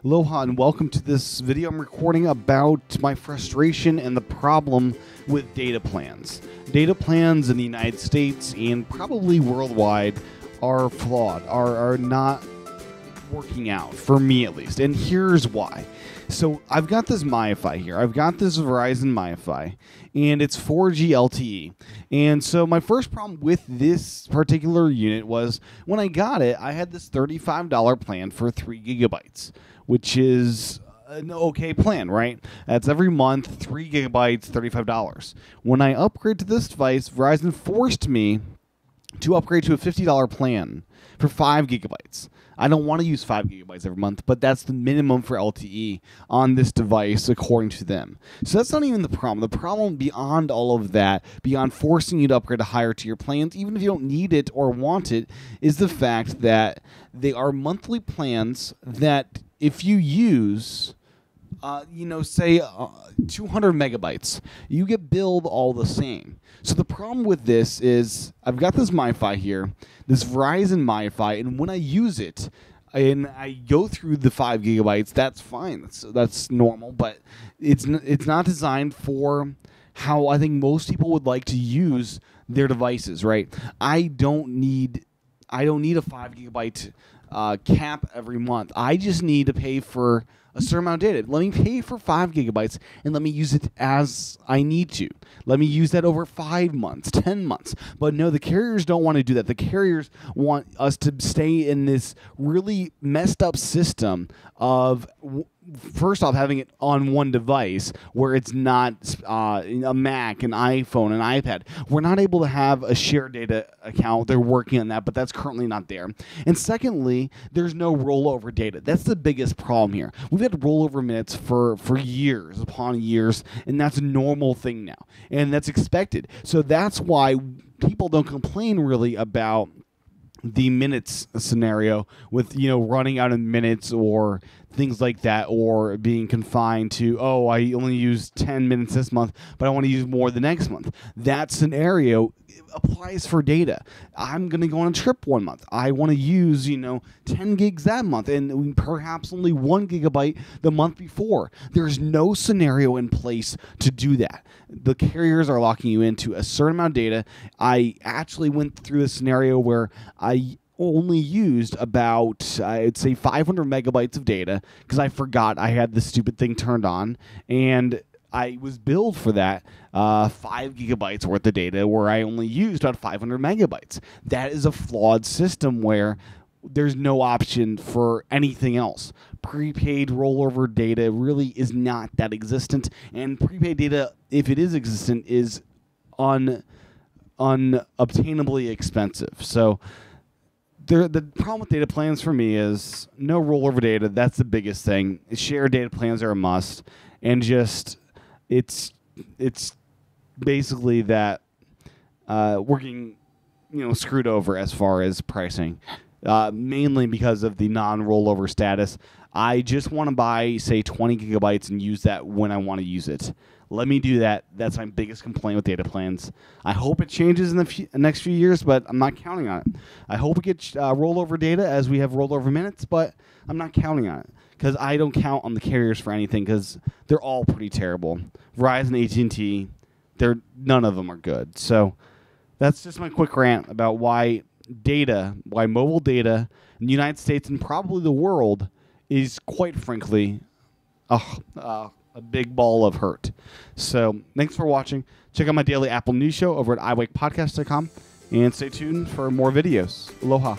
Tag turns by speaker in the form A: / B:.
A: Aloha and welcome to this video I'm recording about my frustration and the problem with data plans. Data plans in the United States and probably worldwide are flawed, are not working out, for me at least, and here's why. So I've got this MiFi here. I've got this Verizon MiFi, and it's 4G LTE. And so my first problem with this particular unit was when I got it, I had this $35 plan for 3 gigabytes, which is an okay plan, right? That's every month, 3 gigabytes, $35. When I upgrade to this device, Verizon forced me to upgrade to a $50 plan for 5 gigabytes. I don't want to use 5 gigabytes every month, but that's the minimum for LTE on this device according to them. So that's not even the problem. The problem beyond all of that, beyond forcing you to upgrade to higher tier plans, even if you don't need it or want it, is the fact that they are monthly plans that if you use say 200 megabytes, you get billed all the same. So the problem with this is I've got this MiFi here, this Verizon MiFi, and when I use it and I go through the 5 gigabytes, that's fine. That's normal, but it's not designed for how I think most people would like to use their devices, right? I don't need a 5 gigabyte cap every month. I just need to pay for a certain amount of data. Let me pay for 5 gigabytes and let me use it as I need to. Let me use that over 5 months, 10 months. But no, the carriers don't want to do that. The carriers want us to stay in this really messed up system of, first off, having it on one device where it's not a Mac, an iPhone, an iPad. We're not able to have a shared data account. They're working on that, but that's currently not there. And secondly, there's no rollover data. That's the biggest problem here. We've had rollover minutes for years upon years, and that's a normal thing now, and that's expected. So that's why people don't complain really about the minutes scenario with, running out of minutes or things like that, or being confined to, I only used 10 minutes this month, but I want to use more the next month. That scenario applies for data. I'm going to go on a trip one month. I want to use, 10 gigs that month and perhaps only 1 gigabyte the month before. There's no scenario in place to do that. The carriers are locking you into a certain amount of data. I actually went through a scenario where I only used about, I'd say, 500 megabytes of data because I forgot I had the stupid thing turned on, and I was billed for that 5 gigabytes worth of data where I only used about 500 megabytes. That is a flawed system where there's no option for anything else. Prepaid rollover data really is not that existent, and prepaid data, if it is existent, is unobtainably expensive. So the problem with data plans for me is no rollover data. That's the biggest thing. Shared data plans are a must, and just it's basically that working screwed over as far as pricing, mainly because of the non-rollover status. I just want to buy, say, 20 gigabytes and use that when I want to use it. Let me do that. That's my biggest complaint with data plans. I hope it changes in the next few years, but I'm not counting on it. I hope it gets rollover data as we have rollover minutes, but I'm not counting on it because I don't count on the carriers for anything because they're all pretty terrible. Verizon, AT&T, none of them are good. So that's just my quick rant about why mobile data in the United States and probably the world is, quite frankly, a big ball of hurt. So thanks for watching. Check out my daily Apple News show over at iWakePodcast.com and stay tuned for more videos. Aloha.